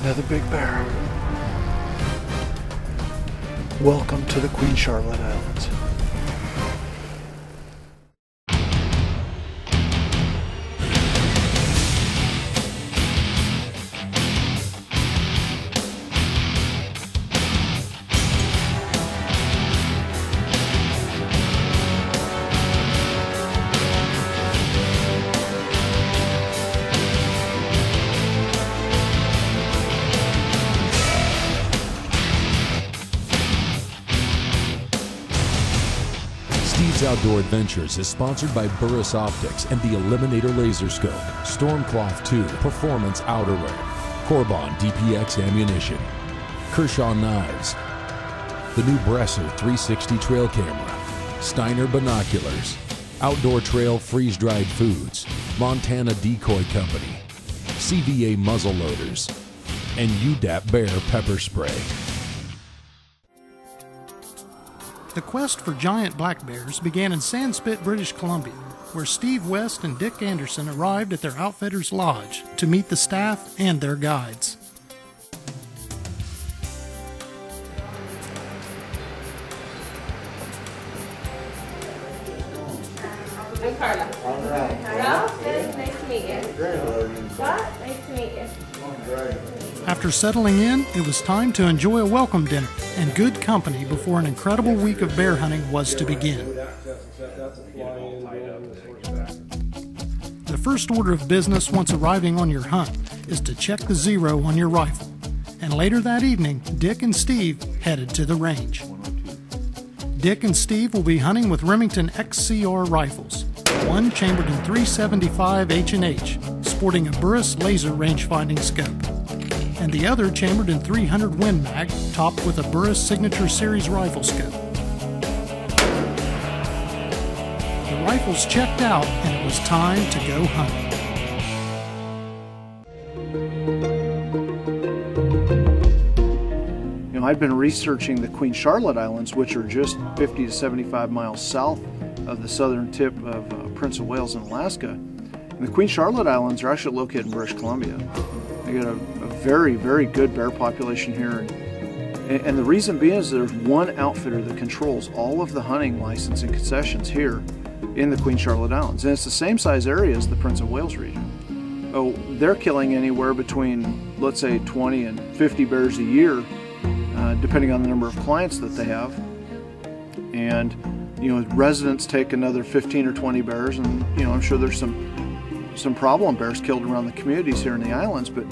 Another big bear. Welcome to the Queen Charlotte Islands. Steve's Outdoor Adventures is sponsored by Burris Optics and the Eliminator Laser Scope, Stormcloth 2 Performance Outerwear, Corbon DPX Ammunition, Kershaw Knives, the new Bresser 360 Trail Camera, Steiner Binoculars, Outdoor Trail Freeze-Dried Foods, Montana Decoy Company, CVA Muzzle Loaders, and UDAP Bear Pepper Spray. The quest for giant black bears began in Sandspit, British Columbia, where Steve West and Dick Anderson arrived at their outfitter's lodge to meet the staff and their guides. I'm Carla. All right. Carla, nice to meet you. Scott, nice to meet you. After settling in, it was time to enjoy a welcome dinner and good company before an incredible week of bear hunting was to begin. The first order of business once arriving on your hunt is to check the zero on your rifle, and later that evening, Dick and Steve headed to the range. Dick and Steve will be hunting with Remington XCR rifles, one chambered in .375 H&H, sporting a Burris laser range-finding scope, and the other chambered in .300 Win Mag, topped with a Burris Signature Series rifle scope. The rifles checked out, and it was time to go hunting. You know, I'd been researching the Queen Charlotte Islands, which are just 50 to 75 miles south of the southern tip of Prince of Wales in Alaska. And the Queen Charlotte Islands are actually located in British Columbia. They got a very, very good bear population here. And the reason being is there's one outfitter that controls all of the hunting license and concessions here in the Queen Charlotte Islands. And it's the same size area as the Prince of Wales region. Oh, they're killing anywhere between, let's say, 20 and 50 bears a year, depending on the number of clients that they have. And, you know, residents take another 15 or 20 bears, and, you know, I'm sure there's some problem bears killed around the communities here in the islands, but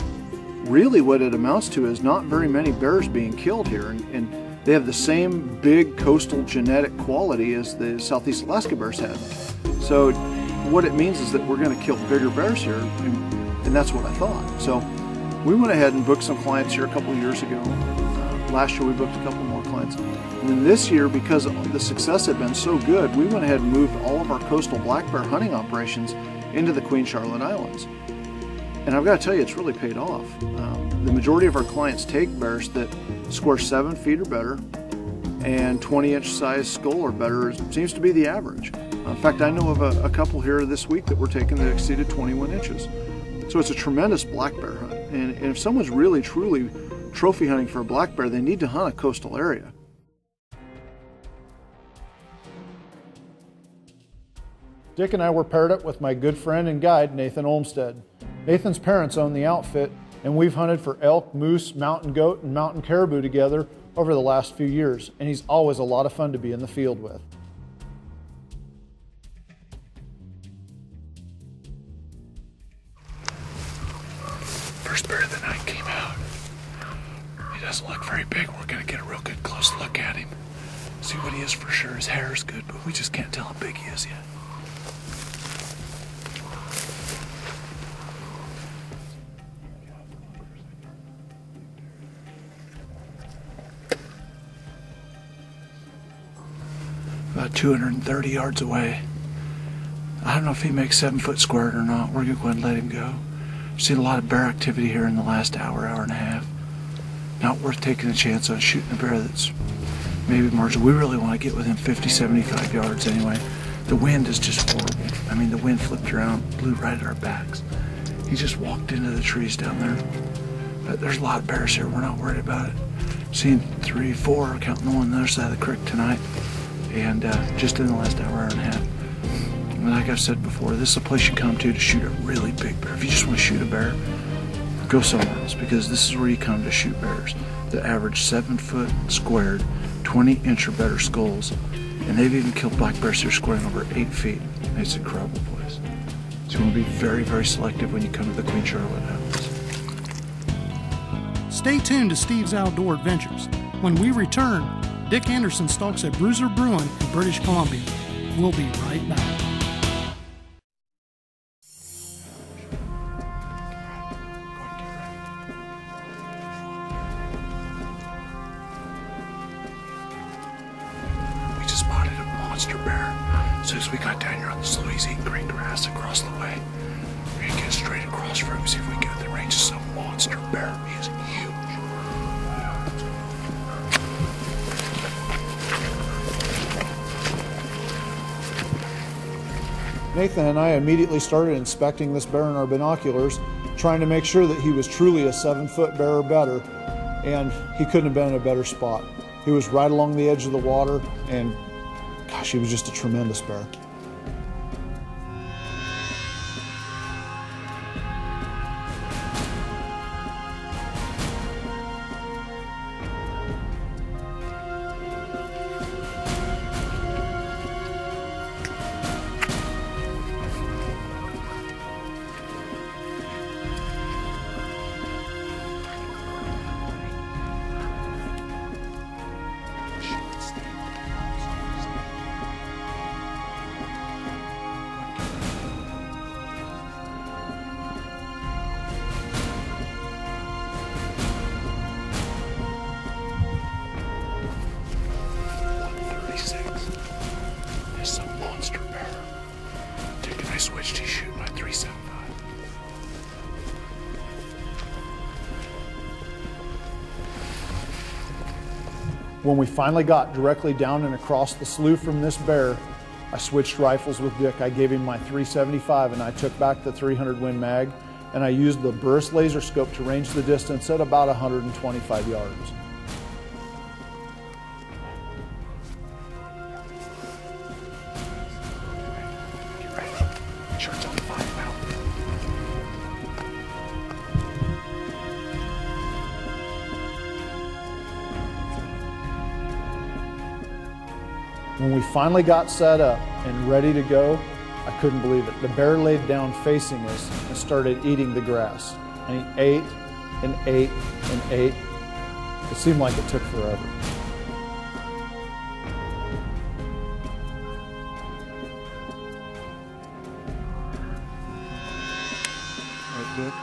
really what it amounts to is not very many bears being killed here, and they have the same big coastal genetic quality as the Southeast Alaska bears had. So what it means is that we're going to kill bigger bears here, and that's what I thought. So we went ahead and booked some clients here a couple of years ago. Last year we booked a couple more clients. And then this year, because the success had been so good, we went ahead and moved all of our coastal black bear hunting operations into the Queen Charlotte Islands. And I've got to tell you, it's really paid off. The majority of our clients take bears that score 7 feet or better, and 20-inch size skull or better seems to be the average. In fact, I know of a couple here this week that were taken that exceeded 21 inches. So it's a tremendous black bear hunt. And if someone's really, truly trophy hunting for a black bear, they need to hunt a coastal area. Dick and I were paired up with my good friend and guide, Nathan Olmsted. Nathan's parents own the outfit, and we've hunted for elk, moose, mountain goat, and mountain caribou together over the last few years, and he's always a lot of fun to be in the field with. First bear of the night came out. He doesn't look very big. We're going to get a real good close look at him. See what he is for sure. His hair is good, but we just can't tell how big he is yet. About 230 yards away. I don't know if he makes 7 foot squared or not. We're going to go ahead and let him go. We've seen a lot of bear activity here in the last hour and a half. Not worth taking a chance on shooting a bear that's maybe marginal. We really want to get within 50, 75 yards anyway. The wind is just horrible. I mean, the wind flipped around, blew right at our backs. He just walked into the trees down there. But there's a lot of bears here. We're not worried about it. Seen 3, 4, counting the one on the other side of the creek tonight, and just in the last hour and a half. And like I've said before, this is a place you come to shoot a really big bear. If you just want to shoot a bear, go somewhere else, because this is where you come to shoot bears that average 7 foot squared, 20-inch or better skulls, and they've even killed black bears here squaring over 8 feet. It's an incredible place. So you want to be very, very selective when you come to the Queen Charlotte Islands. Stay tuned to Steve's Outdoor Adventures. When we return, Dick Anderson stalks a Bruiser Bruin in British Columbia. We'll be right back. We just spotted a monster bear. As soon as we got down here on the slough, he's eating green grass across the way. We're gonna get straight across for him, see if we can get the range of some monster bear. He is huge. Nathan and I immediately started inspecting this bear in our binoculars, trying to make sure that he was truly a 7-foot bear or better, and he couldn't have been in a better spot. He was right along the edge of the water, and gosh, he was just a tremendous bear. Switched, he's shooting my 375. When we finally got directly down and across the slough from this bear, I switched rifles with Dick. I gave him my 375 and I took back the 300 Win Mag, and I used the Burris laser scope to range the distance at about 125 yards. Shirt's on fire now. When we finally got set up and ready to go, I couldn't believe it. The bear laid down facing us and started eating the grass. And he ate and ate and ate. It seemed like it took forever. Good.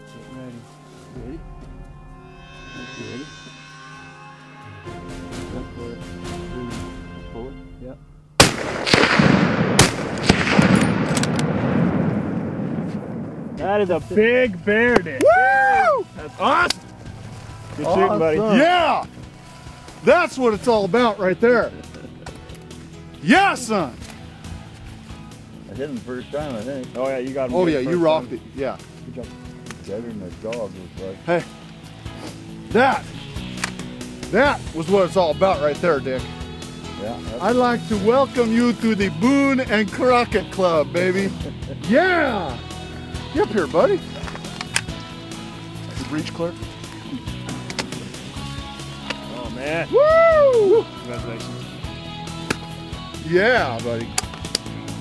Get ready. Ready? Ready? Up for it. 3, 4. Yep. That is a big bear, Dick. Woo! That's awesome. Good shooting, buddy. Yeah! That's what it's all about right there. Yeah, son! I hit him the first time, I think. Oh yeah, you got him. Oh yeah, you rocked it. Yeah. Good job. Better than a dog was like. Hey, that was what it's all about right there, Dick. Yeah. I'd like to welcome you to the Boone and Crockett Club, baby. Yeah! Get up here, buddy. Is the breech clear? Oh man. Woo! Congratulations. Yeah, buddy.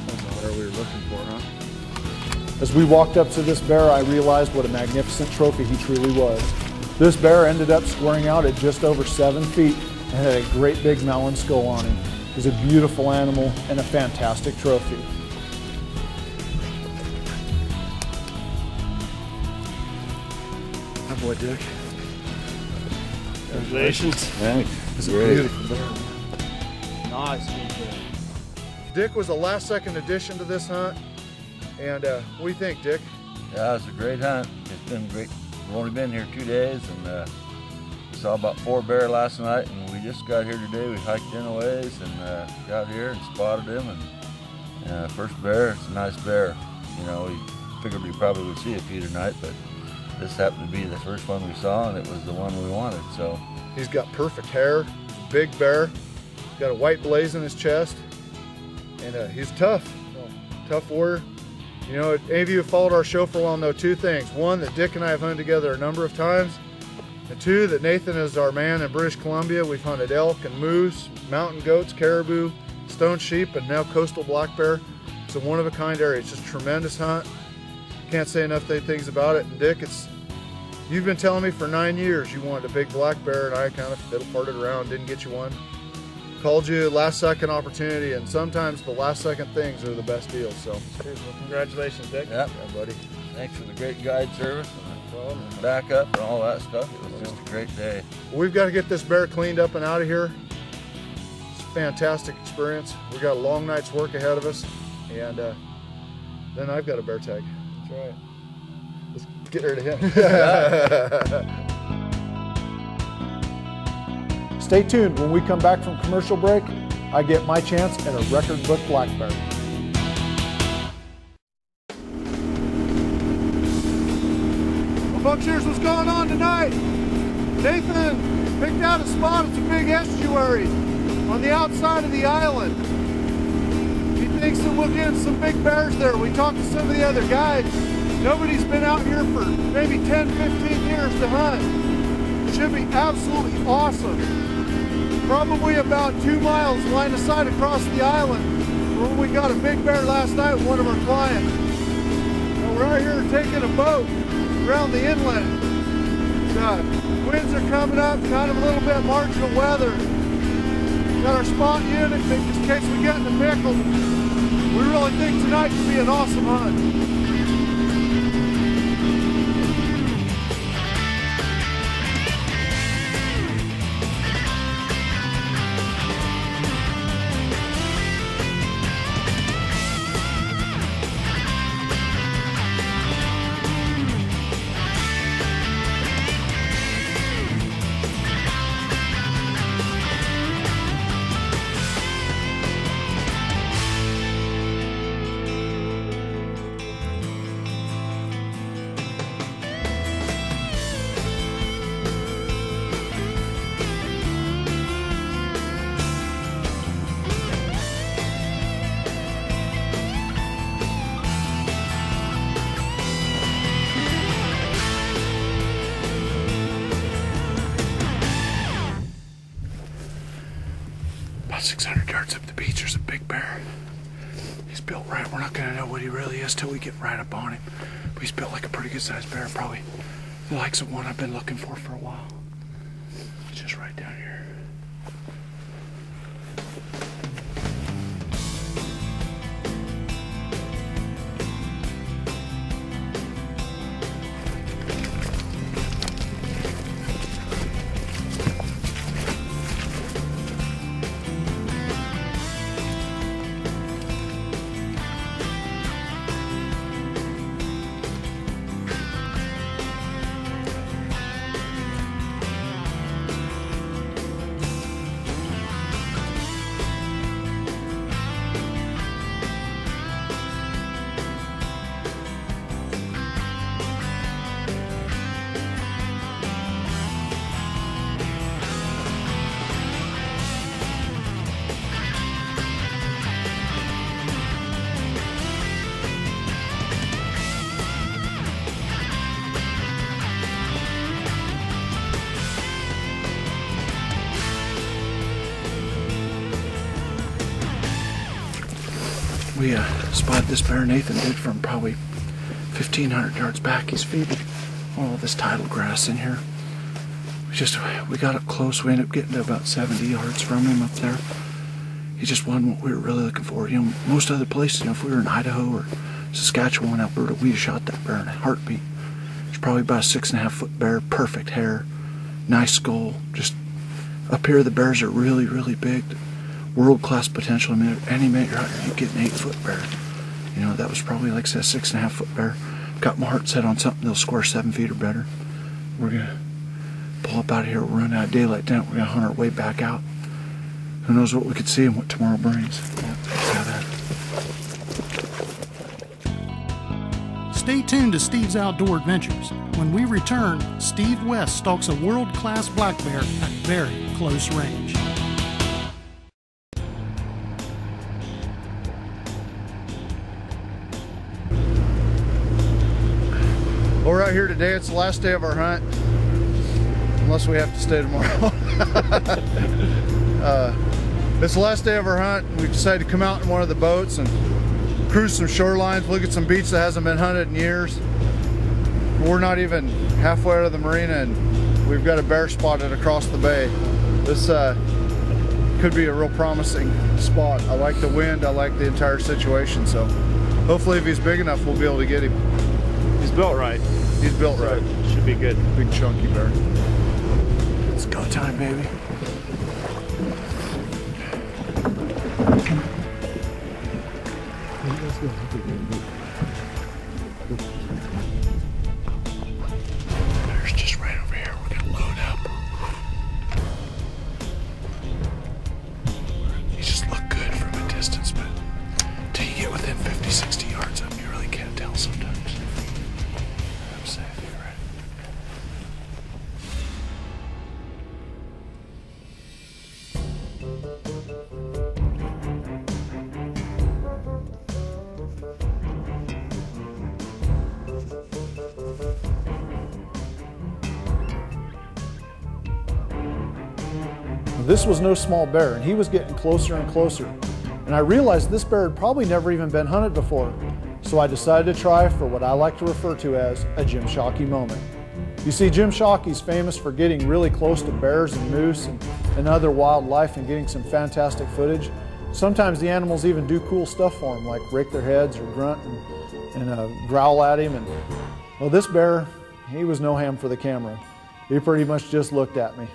That's not what we were looking for, huh? As we walked up to this bear, I realized what a magnificent trophy he truly was. This bear ended up squaring out at just over 7 feet and had a great big melon skull on him. He was a beautiful animal and a fantastic trophy. Hi, boy, Dick. Congratulations. Thanks. It's a Great. beautiful bear. Nice. Good job. Dick was a last-second addition to this hunt. And what do you think, Dick? Yeah, it's a great hunt. It's been great. We've only been here 2 days, and saw about 4 bear last night, and we just got here today. We hiked in a ways and got here and spotted him. And first bear, it's a nice bear. You know, we figured we probably would see a feeder tonight, but this happened to be the first one we saw, and it was the one we wanted. So he's got perfect hair, big bear, got a white blaze in his chest, and he's tough, tough warrior. You know, any of you who followed our show for a while know two things. One, that Dick and I have hunted together a number of times. And two, that Nathan is our man in British Columbia. We've hunted elk and moose, mountain goats, caribou, stone sheep, and now coastal black bear. It's a one-of-a-kind area. It's just a tremendous hunt. Can't say enough things about it. And Dick, you've been telling me for 9 years you wanted a big black bear, and I kind of fiddle-farted around, didn't get you one. Called you last-second opportunity, and sometimes the last-second things are the best deals. So, well, congratulations, Dick. Yep. Yeah, buddy. Thanks for the great guide service and the backup and all that stuff. It was just a great day. We've got to get this bear cleaned up and out of here. It's a fantastic experience. We've got a long night's work ahead of us, and then I've got a bear tag. That's right. Let's get rid of him. Stay tuned. When we come back from commercial break, I get my chance at a record book black bear. Well, Buckshears, what's going on tonight? Nathan picked out a spot. It's a big estuary on the outside of the island. He thinks that we'll get some big bears there. We talked to some of the other guides. Nobody's been out here for maybe 10, 15 years to hunt. It should be absolutely awesome. Probably about 2 miles line of sight across the island where we got a big bear last night with one of our clients. Now we're out here taking a boat around the inlet. Winds are coming up, kind of a little bit marginal weather. Got our spot unit in case we get in the pickle. We really think tonight could be an awesome hunt. About 600 yards up the beach, there's a big bear. He's built right. We're not going to know what he really is till we get right up on him. But he's built like a pretty good sized bear, probably the likes of one I've been looking for a while. It's just right down here. We spotted this bear. Nathan did from probably 1,500 yards back. He's feeding all this tidal grass in here. We got up close. We ended up getting to about 70 yards from him up there. He just wasn't what we were really looking for. You know, most other places, you know, if we were in Idaho or Saskatchewan, Alberta, we'd have shot that bear in a heartbeat. It's probably about a 6.5 foot bear, perfect hair, nice skull. Just up here, the bears are really, really big. World-class potential. I mean, any minute you're out here, you get an 8 foot bear. You know, that was probably, like I said, 6.5 foot bear. Got my heart set on something that'll score 7 feet or better. We're gonna pull up out of here, run out of daylight tent. We're gonna hunt our way back out. Who knows what we could see and what tomorrow brings. Stay tuned to Steve's Outdoor Adventures. When we return, Steve West stalks a world-class black bear at very close range. Well, we're out here today. It's the last day of our hunt, unless we have to stay tomorrow. It's the last day of our hunt. We decided to come out in one of the boats and cruise some shorelines, look at some beach that hasn't been hunted in years. We're not even halfway out of the marina and we've got a bear spotted across the bay. This could be a real promising spot. I like the wind, I like the entire situation, so hopefully if he's big enough we'll be able to get him. He's built right. He's built right. Should be good. Big chunky bear. It's go time, baby. Bear's just right over here. We're gonna load up. You just look good from a distance, but till you get within 50, 60 yards of him, you really can't tell sometimes. I'm safe, you're right. This was no small bear, and he was getting closer and closer. And I realized this bear had probably never even been hunted before. So I decided to try for what I like to refer to as a Jim Shockey moment. You see, Jim Shockey's famous for getting really close to bears and moose and other wildlife and getting some fantastic footage. Sometimes the animals even do cool stuff for him, like rake their heads or grunt and growl at him. And well, this bear, he was no ham for the camera. He pretty much just looked at me.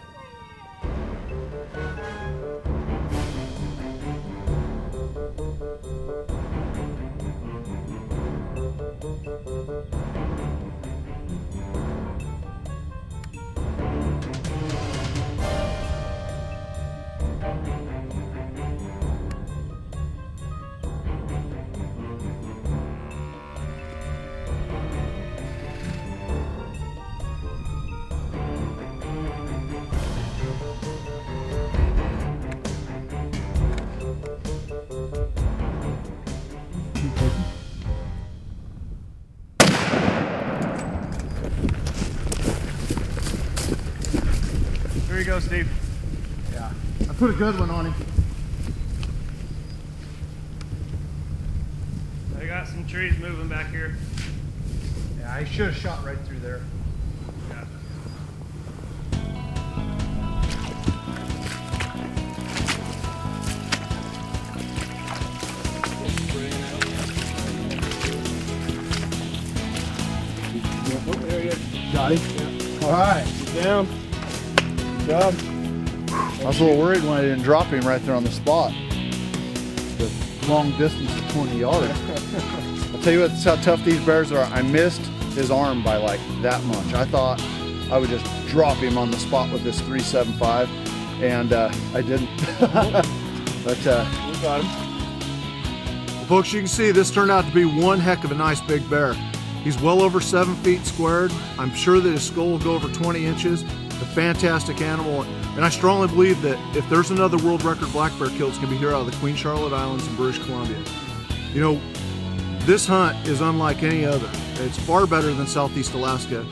Here you go, Steve. Yeah, I put a good one on him. I got some trees moving back here. Yeah, I should have shot right through there. Yeah. Got him? Yeah. All right. Get down. Good job. I was a little worried when I didn't drop him right there on the spot. The long distance of 20 yards. I'll tell you what, that's how tough these bears are. I missed his arm by like that much. I thought I would just drop him on the spot with this 375, and I didn't. But We got him. well, folks, you can see this turned out to be one heck of a nice big bear. He's well over 7 feet squared. I'm sure that his skull will go over 20 inches. A fantastic animal, and I strongly believe that if there's another world record black bear kill, it's going to be here out of the Queen Charlotte Islands in British Columbia. You know, this hunt is unlike any other. It's far better than Southeast Alaska,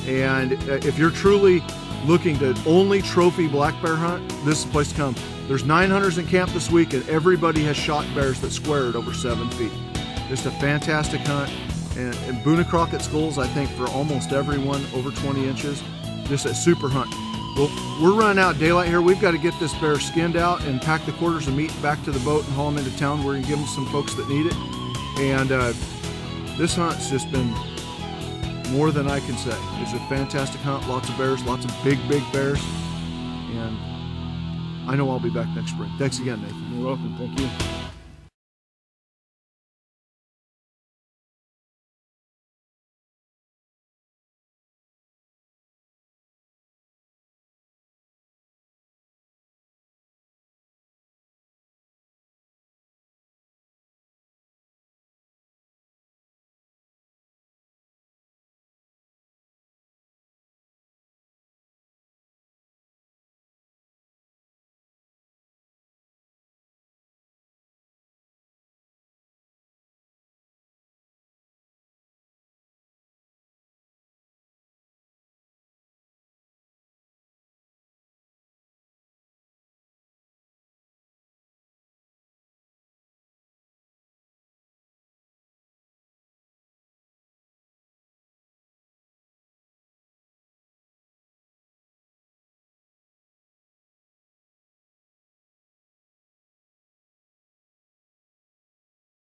and if you're truly looking to only trophy black bear hunt, this is the place to come. There's 9 hunters in camp this week, and everybody has shot bears that squared over 7 feet. Just a fantastic hunt, and Boone and Crockett skulls, I think, for almost everyone over 20 inches. Just a super hunt. Well, we're running out of daylight here. We've got to get this bear skinned out and pack the quarters of meat back to the boat and haul them into town. We're going to give them some folks that need it. And this hunt's just been more than I can say. It's a fantastic hunt. Lots of bears, lots of big bears. And I know I'll be back next spring. Thanks again, Nathan. You're welcome. Thank you.